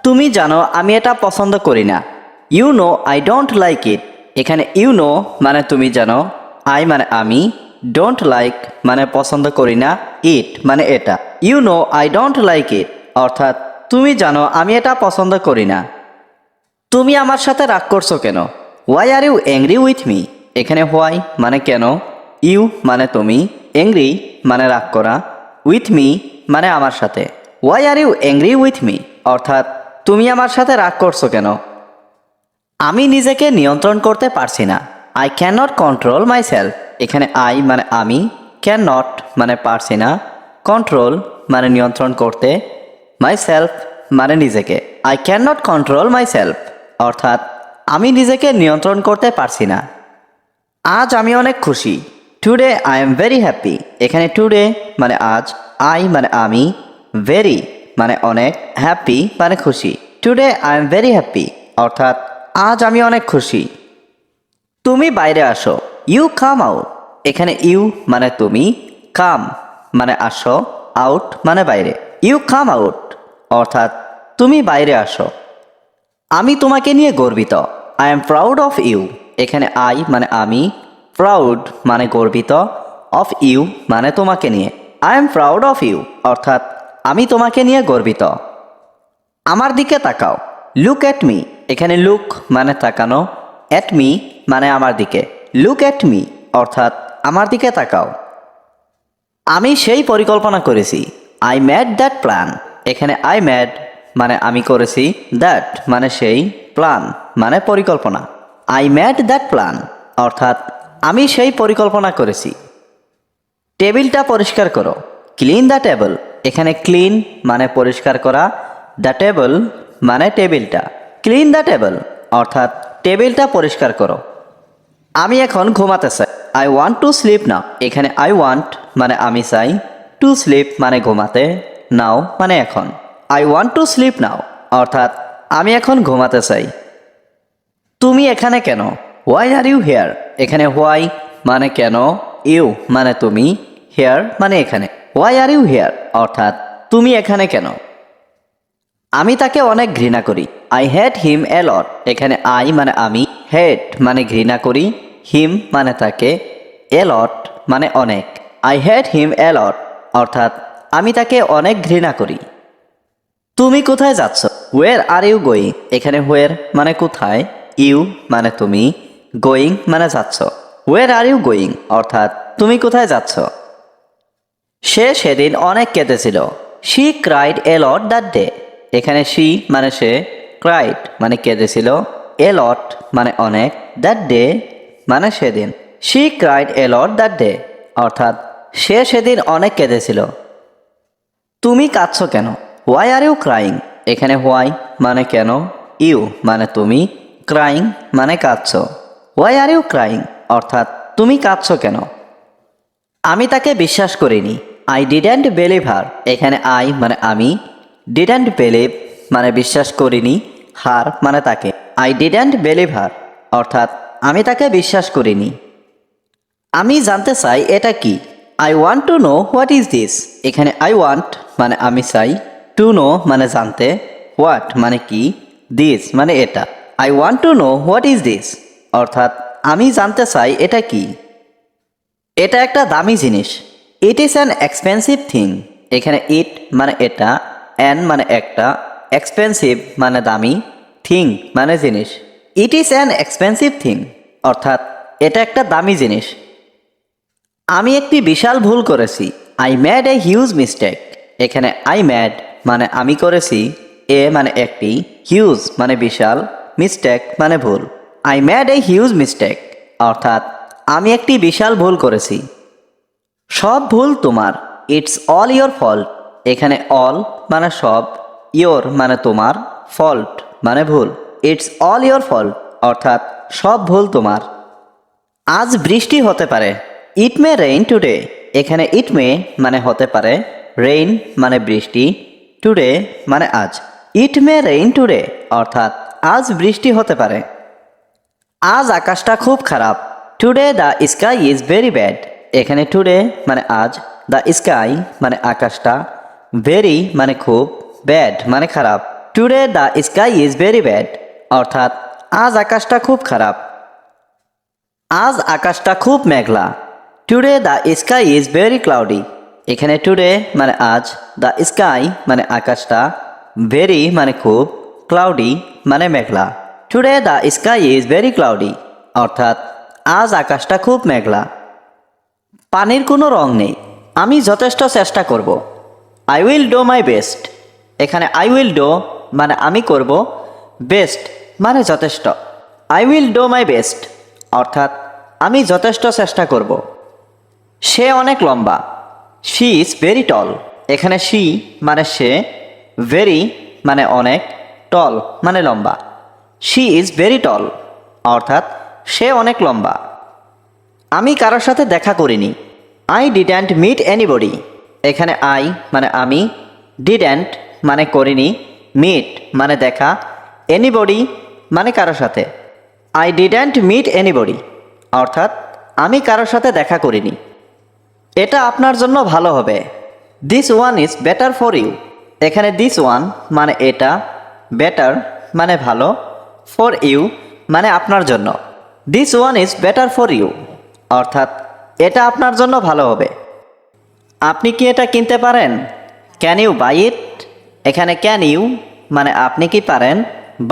তুমি জানো আমি এটা পছন্দ করি না। You know I don't like it. এখানে ইউ নো মানে তুমি জানো, আই মানে আমি, ডোন্ট লাইক মানে পছন্দ করি না, ইট মানে এটা। You know I don't like it অর্থাৎ তুমি জানো আমি এটা পছন্দ করি না। তুমি আমার সাথে রাগ করছো কেন? Why are you angry with me. এখানে হোয়াই মানে কেন, ইউ মানে তুমি, অ্যাংরি মানে রাগ করা, উইথ মি মানে আমার সাথে। Why are you angry with me অর্থাৎ তুমি আমার সাথে রাগ করছো কেন? আমি নিজেকে নিয়ন্ত্রণ করতে পারছি না। I can not control my self. এখানে আই মানে আমি, ক্যান নট মানে পারছি না, কন্ট্রোল মানে নিয়ন্ত্রণ করতে, মাই সেলফ মানে নিজেকে। I can not control my self অর্থাৎ আমি নিজেকে নিয়ন্ত্রণ করতে পারছি না। আজ আমি অনেক খুশি। Today I am very happy. এখানে টুডে মানে আজ, আই মানে আমি, ভেরি মানে অনেক, হ্যাপি মানে খুশি। Today I am very happy অর্থাৎ আজ আমি অনেক খুশি। তুমি বাইরে আসো। You come out. এখানে ইউ মানে তুমি, কাম মানে আসো, আউট মানে বাইরে। ইউ কাম আউট অর্থাৎ তুমি বাইরে আসো। আমি তোমাকে নিয়ে গর্বিত। I am proud of you. এখানে আই মানে আমি, প্রাউড মানে গর্বিত, অফ ইউ মানে তোমাকে নিয়ে। I am proud of you অর্থাৎ আমি তোমাকে নিয়ে গর্বিত। আমার দিকে তাকাও। Look at me. এখানে লুক মানে তাকানো, অ্যাট মি মানে আমার দিকে। লুক অ্যাট মি অর্থাৎ আমার দিকে তাকাও। আমি সেই পরিকল্পনা করেছি। I mad that plan. এখানে আই ম্যাড মানে আমি করেছি, দ্যাট মানে সেই, প্ল্যান মানে পরিকল্পনা। আই ম্যাড দ্যাট প্ল্যান অর্থাৎ আমি সেই পরিকল্পনা করেছি। টেবিলটা পরিষ্কার করো। Clean the table. এখানে ক্লিন মানে পরিষ্কার করা, দ্য টেবল মানে টেবিলটা। ক্লিন দ্য টেবল অর্থাৎ টেবিলটা পরিষ্কার করো। আমি এখন ঘুমাতে চাই। আই ওয়ান্ট টু স্লিপ নাও। এখানে আই ওয়ান্ট মানে আমি চাই, টু স্লিপ মানে ঘুমাতে, নাও মানে এখন। I want to sleep now অর্থাৎ আমি এখন ঘুমাতে চাই। তুমি এখানে কেন? Why are you here. এখানে হোয়াই মানে কেন, ইউ মানে তুমি, হেয়ার মানে এখানে। হোয়াই আর ইউ হেয়ার অর্থাৎ তুমি এখানে কেন? আমি তাকে অনেক ঘৃণা করি। আই হেট হিম এ লট। এখানে আই মানে আমি, হেট মানে ঘৃণা করি, হিম মানে তাকে, এ লট মানে অনেক। আই হেট হিম এ লট অর্থাৎ আমি তাকে অনেক ঘৃণা করি। তুমি কোথায় যাচ্ছ? ওয়ের আর ইউ গোয়িং। এখানে ওয়ের মানে কোথায়, ইউ মানে তুমি, গোয়িং মানে যাচ্ছ। ওয়ের আর ইউ গোয়িং অর্থাৎ তুমি কোথায় যাচ্ছ? সে সেদিন অনেক কেঁদেছিল। She cried a lot that day. এখানে শি মানে সে, ক্রাইড মানে কেঁদেছিল, এ লট মানে অনেক, দ্যাট ডে মানে সেদিন। She cried a lot that day অর্থাৎ সে সেদিন অনেক কেঁদেছিল। তুমি কাঁদছ কেন? Why are you crying. এখানে হোয়াই মানে কেন, ইউ মানে তুমি, ক্রাইং মানে কাঁদছ। হোয়াই আর ইউ ক্রাইং অর্থাৎ তুমি কাঁদছ কেন? আমি তাকে বিশ্বাস করিনি। I didn't believe her. এখানে আই মানে আমি, ডিডেন্ট বিলিভ মানে বিশ্বাস করিনি, হার মানে তাকে। আই ডিডেন্ট বিলিভ হার অর্থাৎ আমি তাকে বিশ্বাস করিনি। আমি জানতে চাই এটা কি? I want to know what is this. এখানে আই ওয়ান্ট মানে আমি চাই, টু নো মানে জানতে, হোয়াট মানে কি, দিস মানে এটা। I want to know what is this অর্থাৎ আমি জানতে চাই এটা কি। এটা একটা দামি জিনিস। It is an expensive thing. এখানে ইট মানে এটা, অ্যান মানে একটা, এক্সপেন্সিভ মানে দামি, থিং মানে জিনিস। It is an expensive thing অর্থাৎ এটা একটা দামি জিনিস। আমি একটি বিশাল ভুল করেছি। I mad a huge mistake. এখানে আই ম্যাড মানে আমি করেছি, এ মানে একটি, হিউজ মানে বিশাল, মিস্টেক মানে ভুল। I mad a huge mistake অর্থাৎ আমি একটি বিশাল ভুল করেছি। সব ভুল তোমার। It's all your fault. এখানে অল মানে সব, ইয়োর মানে তোমার, ফল্ট মানে ভুল। ইটস অল ইয়োর ফল্ট অর্থাৎ সব ভুল তোমার। আজ বৃষ্টি হতে পারে। ইট মে রেইন টুডে। এখানে ইট মে মানে হতে পারে, রেইন মানে বৃষ্টি, টুডে মানে আজ। ইট মে রেইন টুডে অর্থাৎ আজ বৃষ্টি হতে পারে। আজ আকাশটা খুব খারাপ। Today the sky is very bad. এখানে টুডে মানে আজ, দ্য স্কাই মানে আকাশটা, ভেরি মানে খুব, ব্যাড মানে খারাপ। Today the sky is very bad, অর্থাৎ আজ আকাশটা খুব খারাপ। আজ আকাশটা খুব মেঘলা। Today the sky is very cloudy. এখানে টুডে মানে আজ, দ্য স্কাই মানে আকাশটা, ভেরি মানে খুব, ক্লাউডি মানে মেঘলা। Today the sky is very cloudy, অর্থাৎ আজ আকাশটা খুব মেঘলা। পানির কোনো রং নেই, আমি যথেষ্ট চেষ্টা করব। I will do my best. এখানে আই উইল ডো মানে আমি করব, বেস্ট মানে যথেষ্ট। I will do my best, অর্থাৎ আমি যথেষ্ট চেষ্টা করব। সে অনেক লম্বা। She is very tall. এখানে শি মানে সে, ভেরি মানে অনেক, টল মানে লম্বা। শি ইজ ভেরি টল, অর্থাৎ সে অনেক লম্বা। আমি কারোর সাথে দেখা করিনি। I didn't meet anybody. এখানে আই মানে আমি, ডিডন্ট মানে করিনি, মিট মানে দেখা, এনিবডি মানে কারোর সাথে। আই ডিডন্ট মিট এনিবডি, অর্থাৎ আমি কারোর সাথে দেখা করিনি। এটা আপনার জন্য ভালো হবে। This one is better for you. এখানে দিস ওয়ান মানে এটা, বেটার মানে ভালো, ফর ইউ মানে আপনার জন্য। This one is better for you, অর্থাৎ এটা আপনার জন্য ভালো হবে। আপনি কি এটা কিনতে পারেন? ক্যান ইউ বাই ইট? এখানে ক্যান ইউ মানে আপনি কি পারেন,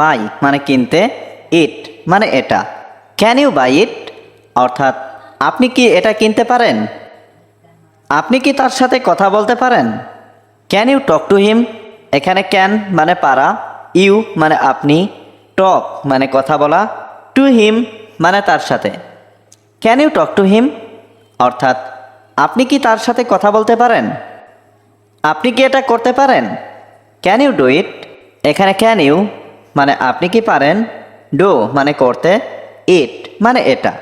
বাই মানে কিনতে, ইট মানে এটা। ক্যান ইউ বাই ইট, অর্থাৎ আপনি কি এটা কিনতে পারেন? আপনি কি তার সাথে কথা বলতে পারেন? Can you talk to him? এখানে ক্যান মানে পারা, ইউ মানে আপনি, টক মানে কথা বলা, টু হিম মানে তার সাথে। Can you talk to him, অর্থাৎ আপনি কি তার সাথে কথা বলতে পারেন? আপনি কি এটা করতে পারেন? Can you do it? এখানে ক্যান ইউ মানে আপনি কি পারেন, ডু মানে করতে, ইট মানে এটা।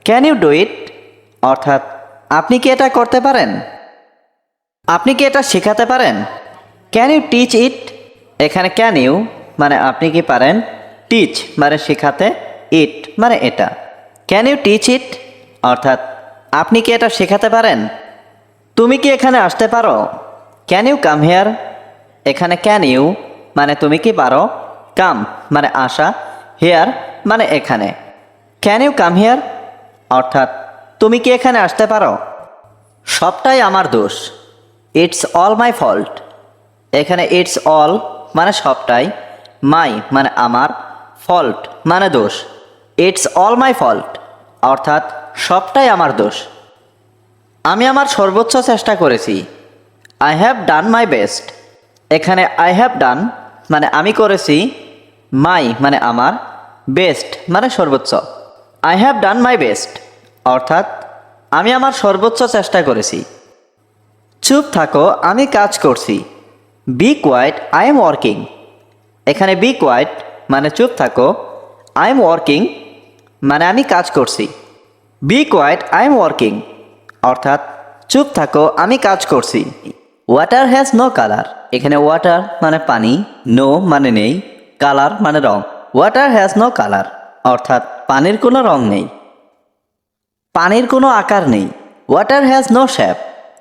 ক্যান ইউ ডু ইট, অর্থাৎ আপনি কি এটা করতে পারেন? আপনি কি এটা শেখাতে পারেন? ক্যান ইউ টিচ ইট? এখানে ক্যান ইউ মানে আপনি কি পারেন, টিচ মানে শেখাতে, ইট মানে এটা। ক্যান ইউ টিচ ইট, অর্থাৎ আপনি কি এটা শেখাতে পারেন? তুমি কি এখানে আসতে পারো? Can you come here? এখানে ক্যান ইউ মানে তুমি কি পারো, কাম মানে আসা, হেয়ার মানে এখানে। ক্যান ইউ কাম হেয়ার, অর্থাৎ তুমি কি এখানে আসতে পারো? সবটাই আমার দোষ। It's all my fault. এখানে ইটস অল মানে সবটাই, মাই মানে আমার, ফল্ট মানে দোষ। ইটস অল মাই ফল্ট, অর্থাৎ সবটাই আমার দোষ। আমি আমার সর্বোচ্চ চেষ্টা করেছি। I have done my best. এখানে আই হ্যাভ ডান মানে আমি করেছি, মাই মানে আমার, বেস্ট মানে সর্বোচ্চ। I have done my best, অর্থাৎ আমি আমার সর্বোচ্চ চেষ্টা করেছি। চুপ থাকো, আমি কাজ করছি। Be quiet, I am working. এখানে বি কোয়াইট মানে চুপ থাকো, আই এম ওয়ার্কিং মানে আমি কাজ করছি। Be quiet, I am working, অর্থাৎ চুপ থাকো আমি কাজ করছি। Water has no colour. এখানে ওয়াটার মানে পানি, নো মানে নেই, কালার মানে রং। ওয়াটার হ্যাজ নো কালার, অর্থাৎ পানির কোনো রং নেই। পানির কোনো আকার নেই। Water has no shape.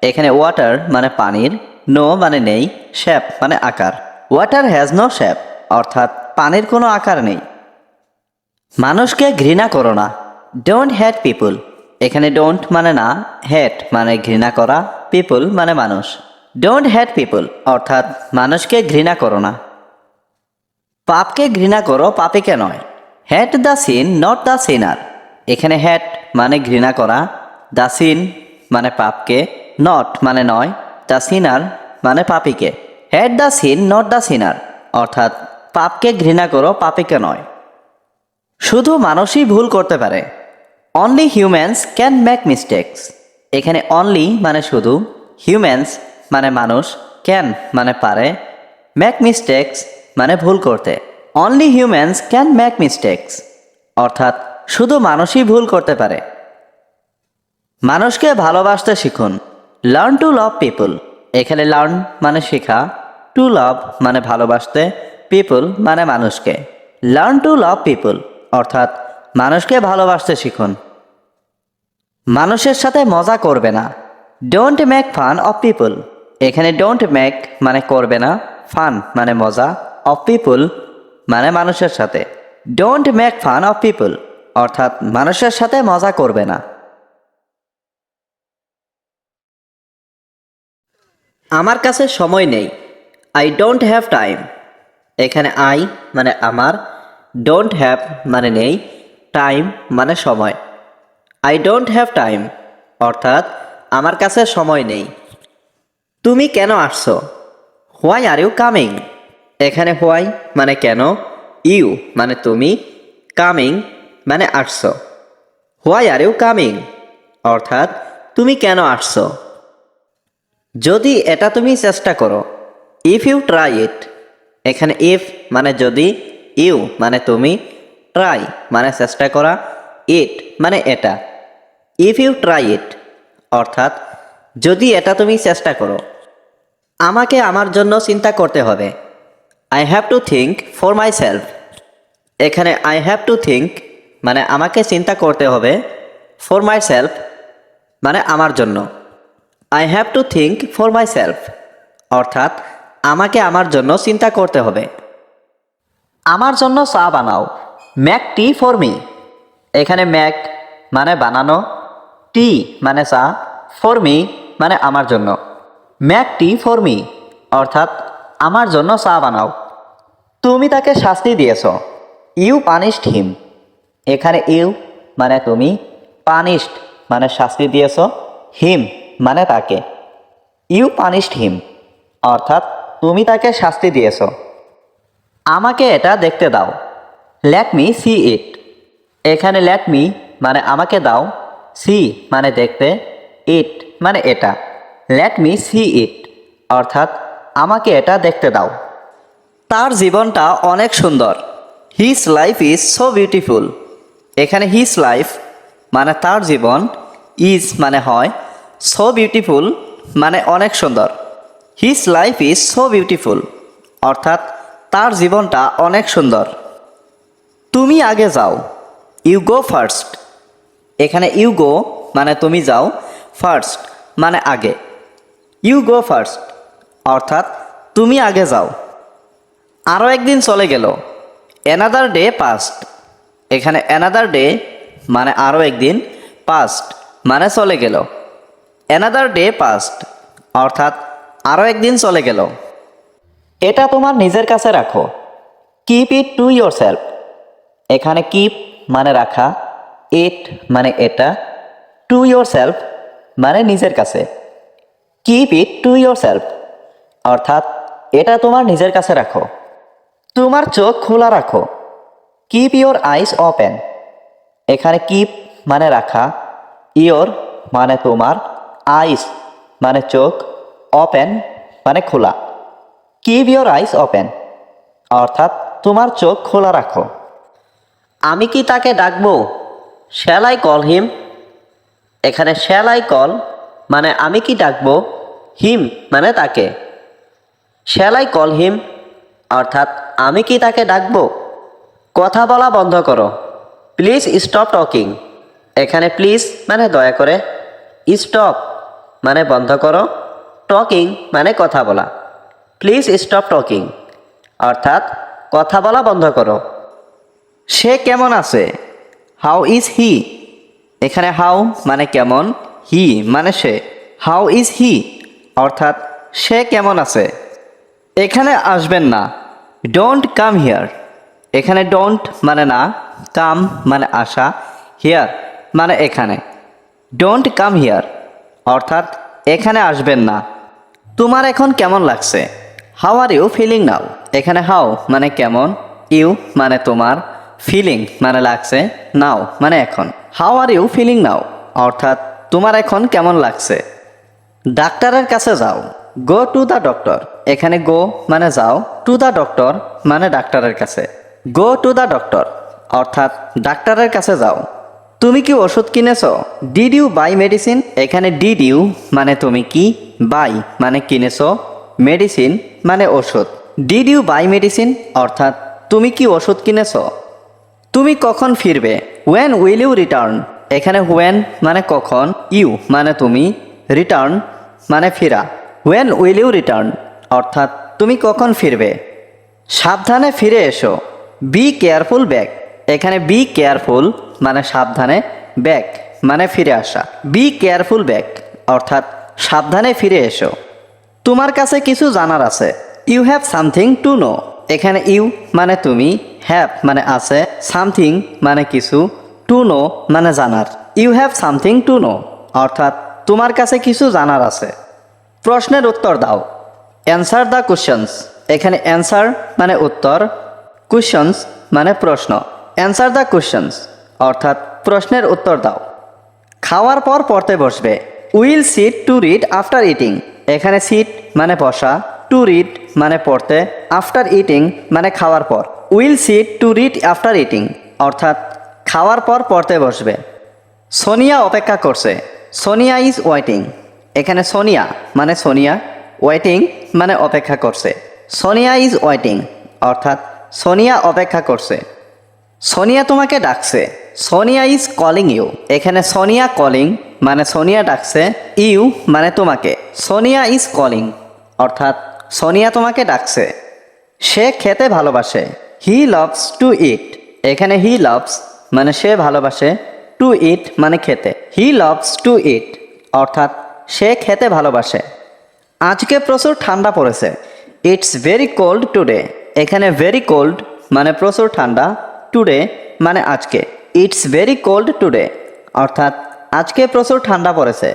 এখানে ওয়াটার মানে পানির, নো মানে নেই, শেপ মানে আকার। ওয়াটার হ্যাজ নো শেপ, অর্থাৎ পানির কোনো আকার নেই। মানুষকে ঘৃণা করো না। ডোন্ট হ্যাট পিপুল। এখানে ডোন্ট মানে না, হ্যাট মানে ঘৃণা করা, পিপুল মানে মানুষ। ডোন্ট হ্যাট পিপুল, অর্থাৎ মানুষকে ঘৃণা করো না। পাপকে ঘৃণা করো, পাপীকে নয়। Hate the sin, not the sinner. এখানে হ্যাট মানে ঘৃণা করা, দ্য সিন মানে পাপকে, নট মানে নয়, দ্য সিনার মানে পাপীকে। Hate the sin, not the sinner, অর্থাৎ পাপকে ঘৃণা করো, পাপীকে নয়। শুধু মানুষই ভুল করতে পারে। Only humans can make mistakes. এখানে অনলি মানে শুধু, হিউম্যানস মানে মানুষ, ক্যান মানে পারে, মেক মিস্টেক্স মানে ভুল করতে। Only humans can make mistakes, অর্থাৎ শুধু মানুষই ভুল করতে পারে। মানুষকে ভালোবাসতে শিখুন। Learn to love people. এখানে লার্ন মানে শেখা, টু লাভ মানে ভালোবাসতে, পিপল মানে মানুষকে। লার্ন টু লাভ পিপল, অর্থাৎ মানুষকে ভালোবাসতে শিখুন। মানুষের সাথে মজা করবে না। Don't make fun of people. এখানে ডোন্ট মেক মানে করবে না, ফান মানে মজা, অফ পিপল মানে মানুষের সাথে। Don't make fun of people অর্থাৎ মানুষের সাথে মজা করবে না। আমার কাছে সময় নেই। I don't have time. এখানে আই মানে আমার, ডোন্ট হ্যাভ মানে নেই, টাইম মানে সময়। আই ডোন্ট হ্যাভ টাইম অর্থাৎ আমার কাছে সময় নেই। তুমি কেন আসছো? Why are you coming. এখানে হোয়াই মানে কেন, ইউ মানে তুমি, কামিং মানে আসছো। হোয়াই আর ইউ কামিং অর্থাৎ তুমি কেন আসছো? যদি এটা তুমি চেষ্টা করো, ইফ ইউ ট্রাই ইট। এখানে ইফ মানে যদি, ইউ মানে তুমি, ট্রাই মানে চেষ্টা করা, ইট মানে এটা। ইফ ইউ ট্রাই ইট অর্থাৎ যদি এটা তুমি চেষ্টা করো। আমাকে আমার জন্য চিন্তা করতে হবে। I have to think for my self. এখানে আই হ্যাভ টু থিঙ্ক মানে আমাকে চিন্তা করতে হবে, ফর মাই সেলফ মানে আমার জন্য। I have to think for my self অর্থাৎ আমাকে আমার জন্য চিন্তা করতে হবে। আমার জন্য চা বানাও। Mac T for me. এখানে ম্যাক মানে বানানো, টি মানে চা, ফর মি মানে আমার জন্য। ম্যাক টি ফর মি অর্থাৎ আমার জন্য চা বানাও। তুমি তাকে শাস্তি দিয়েছ। ইউ পানিশড হিম। এখানে ইউ মানে তুমি, পানিশড মানে শাস্তি দিয়েছ, হিম মানে তাকে। ইউ পানিশড হিম অর্থাৎ তুমি তাকে শাস্তি দিয়েছ। আমাকে এটা দেখতে দাও। লেট মি সি ইট। এখানে লেট মি মানে আমাকে দাও, সি মানে দেখতে, ইট মানে এটা। লেট মি সি ইট অর্থাৎ আমাকে এটা দেখতে দাও। তার জীবনটা অনেক সুন্দর। His life is so beautiful. এখানে হিজ লাইফ মানে তার জীবন, ইজ মানে হয়, সো বিউটিফুল মানে অনেক সুন্দর। His life is so beautiful অর্থাৎ তার জীবনটা অনেক সুন্দর। তুমি আগে যাও। You go first. এখানে ইউ গো মানে তুমি যাও, ফার্স্ট মানে আগে। ইউ গো ফার্স্ট অর্থাৎ তুমি আগে যাও। আরও একদিন চলে গেল। Another day past. এখানে অ্যানাদার ডে মানে আরও একদিন, পাস্ট মানে চলে গেল। অ্যানাদার ডে পাস্ট অর্থাৎ আরও একদিন চলে গেল। এটা তোমার নিজের কাছে রাখো। Keep it to your self. এখানে কিপ মানে রাখা, ইট মানে এটা, টু ইয়োর সেলফ মানে নিজের কাছে। Keep it to your self অর্থাৎ এটা তোমার নিজের কাছে রাখো। তোমার চোখ খোলা রাখো। Keep your eyes open. এখানে কিপ মানে রাখা, ইয়োর মানে তোমার, আইস মানে চোখ, ওপেন মানে খোলা। কিপ ইয়োর আইস ওপেন অর্থাৎ তোমার চোখ খোলা রাখো। আমি কি তাকে ডাকবো? Shall I call him. এখানে শ্যাল আই কল মানে আমি কি ডাকবো, হিম মানে তাকে। শ্যাল আই কল হিম অর্থাৎ আমি কি তাকে ডাকবো? কথা বলা বন্ধ করো। Please stop talking. এখানে প্লিজ মানে দয়া করে, স্টপ মানে বন্ধ করো, টকিং মানে কথা বলা। প্লিজ স্টপ টকিং অর্থাৎ কথা বলা বন্ধ করো। সে কেমন আছে? How is he. এখানে হাউ মানে কেমন, হি মানে সে। হাউ ইজ হি অর্থাৎ সে কেমন আছে। এখানে আসবেন না। Don't come here. এখানে ডোন্ট মানে না, কাম মানে আসা, হিয়ার মানে এখানে। ডোন্ট কাম হিয়ার অর্থাৎ এখানে আসবেন না। তোমার এখন কেমন লাগছে? How are you feeling now. এখানে হাউ মানে কেমন, ইউ মানে তোমার, ফিলিং মানে লাগছে, নাও মানে এখন। How are you feeling now অর্থাৎ তোমার এখন কেমন লাগছে। ডাক্তারের কাছে যাও। Go to the doctor. এখানে গো মানে যাও, টু দ্য ডক্টর মানে ডাক্তারের কাছে। গো টু দ্য ডক্টর অর্থাৎ ডাক্তারের কাছে যাও। তুমি কি ওষুধ কিনেছো? Did you buy medicine. এখানে ডিড ইউ মানে তুমি কি, বাই মানে কিনেছো, মেডিসিন মানে ওষুধ। ডিড ইউ বাই মেডিসিন অর্থাৎ তুমি কি ওষুধ কিনেছো। তুমি কখন ফিরবে? When will you return. এখানে হোয়েন মানে কখন, ইউ মানে তুমি, রিটার্ন মানে ফিরা। হোয়েন উইল ইউ রিটার্ন অর্থাৎ তুমি কখন ফিরবে। সাবধানে ফিরে এসো, বি কেয়ারফুল ব্যাক। এখানে বি কেয়ারফুল মানে সাবধানে, ব্যাক মানে ফিরে আসা। বি কেয়ারফুল ব্যাক অর্থাৎ সাবধানে ফিরে এসো। তোমার কাছে কিছু জানার আছে, you have something to know. এখানে ইউ মানে তুমি, হ্যাভ মানে আছে, সামথিং মানে কিছু, টু নো মানে জানার। You have something to know অর্থাৎ তোমার কাছে কিছু জানার আছে। প্রশ্নের উত্তর দাও, অ্যান্সার দ্য কোশ্চেন্স। এখানে অ্যান্সার মানে উত্তর, কোশ্চেন্স মানে প্রশ্ন। অ্যান্সার দ্য কোশ্চেন্স অর্থাৎ প্রশ্নের উত্তর দাও। খাওয়ার পর পড়তে বসবে, will seat to read after eating. এখানে সিট মানে বসা, টু রিড মানে পড়তে, আফটার ইটিং মানে খাওয়ার পর। Will seat to read after eating অর্থাৎ খাওয়ার পর পড়তে বসবে। সোনিয়া অপেক্ষা করছে, সোনিয়া ইজ ওয়েটিং। এখানে সোনিয়া মানে সোনিয়া, ওয়েটিং মানে অপেক্ষা করছে। সোনিয়া ইজ ওয়েটিং অর্থাৎ সোনিয়া অপেক্ষা করছে। সোনিয়া তোমাকে ডাকছে, সোনিয়া ইজ কলিং ইউ। এখানে সোনিয়া কলিং মানে সোনিয়া ডাকছে, ইউ মানে তোমাকে। সোনিয়া ইজ কলিং অর্থাৎ সোনিয়া তোমাকে ডাকছে। সে খেতে ভালোবাসে, হি লাভস টু ইট। এখানে হি লাভস মানে সে ভালোবাসে, টু ইট মানে খেতে। হি লাভস টু ইট অর্থাৎ সে খেতে ভালোবাসে। আজকে প্রচুর ঠান্ডা পড়েছে, ইটস ভেরি কোল্ড টুডে। এখানে ভেরি কোল্ড মানে প্রচুর ঠান্ডা, টুডে মানে আজকে। ইটস ভেরি কোল্ড টুডে অর্থাৎ আজকে প্রচুর ঠান্ডা পড়েছে।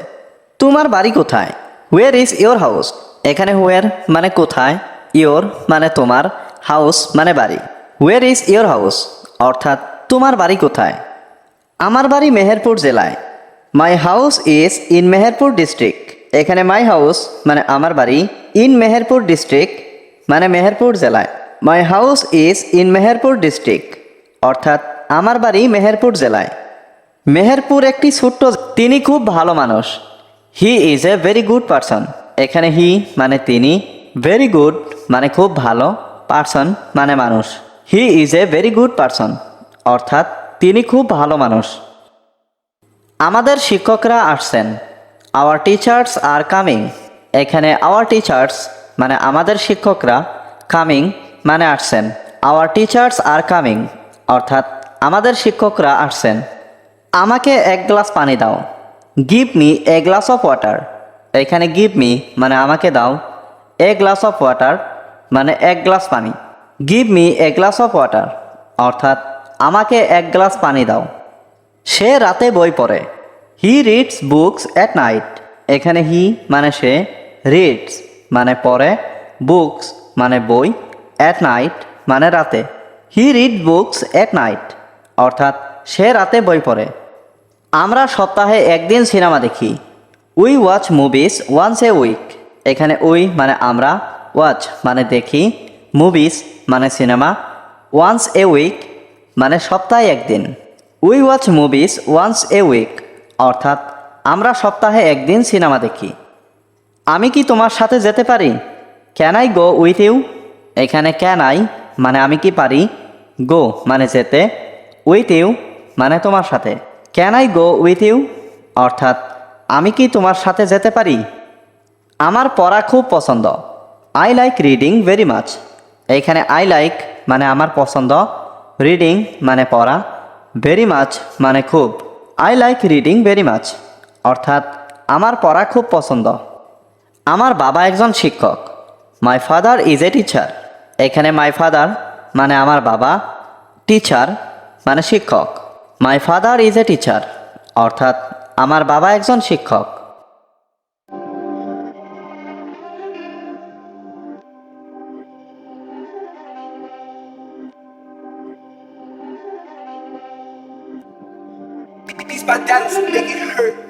তোমার বাড়ি কোথায়, হোয়ার ইজ ইয়োর হাউস। এখানে হোয়ার মানে কোথায়, ইয়োর মানে তোমার, হাউস মানে বাড়ি। হোয়ার ইজ ইয়োর হাউস অর্থাৎ তোমার বাড়ি কোথায়। আমার বাড়ি মেহেরপুর জেলায়, my house is in Meherpur district. এখানে মাই হাউস মানে আমার বাড়ি, ইন মেহেরপুর ডিস্ট্রিক্ট মানে মেহেরপুর জেলায়। My house is in Meherpur district অর্থাৎ আমার বাড়ি মেহেরপুর জেলায়। মেহেরপুর একটি ছোট্ট, তিনি খুব ভালো মানুষ, he is a very good person. এখানে হি মানে তিনি, ভেরি গুড মানে খুব ভালো, পারসন মানে মানুষ। He is a very good person অর্থাৎ তিনি খুব ভালো মানুষ। আমাদের শিক্ষকরা আসছেন, আওয়ার টিচার্স আর কামিং। এখানে আওয়ার টিচার্স মানে আমাদের শিক্ষকরা, কামিং মানে আসছেন। আওয়ার টিচার্স আর কামিং অর্থাৎ আমাদের শিক্ষকরা আসছেন। আমাকে এক গ্লাস পানি দাও, give me a glass of water. এখানে গিভ মি মানে আমাকে দাও, এ গ্লাস অফ ওয়াটার মানে এক গ্লাস পানি। Give me a glass of water অর্থাৎ আমাকে এক গ্লাস পানি দাও। সে রাতে বই পড়ে, he reads books at night. এখানে হি মানে সে, রিডস মানে পড়ে, বুকস মানে বই, অ্যাট নাইট মানে রাতে। He read books at night অর্থাৎ সে রাতে বই পড়ে। আমরা সপ্তাহে একদিন সিনেমা দেখি, we watch movies once a week. এখানে উই মানে আমরা, ওয়াচ মানে দেখি, মুভিস মানে সিনেমা, ওয়ান্স এ উইক মানে সপ্তাহে একদিন। We watch movies once a week অর্থাৎ আমরা সপ্তাহে একদিন সিনেমা দেখি। আমি কি তোমার সাথে যেতে পারি, can I go with you. এখানে ক্যান আই মানে আমি কি পারি, গো মানে যেতে, উইথ ইউ মানে তোমার সাথে। Can I go with you অর্থাৎ আমি কি তোমার সাথে যেতে পারি। আমার পড়া খুব পছন্দ, I like reading very much. এইখানে আই লাইক মানে আমার পছন্দ, রিডিং মানে পড়া, ভেরি মাচ মানে খুব। I like reading very much অর্থাৎ আমার পড়া খুব পছন্দ। আমার বাবা একজন শিক্ষক, my father is a teacher. এখানে মাই ফাদার মানে আমার বাবা, টিচার মানে শিক্ষক। My father is a teacher অর্থাৎ আমার বাবা একজন শিক্ষক। Beats by Dallas, make it hurt.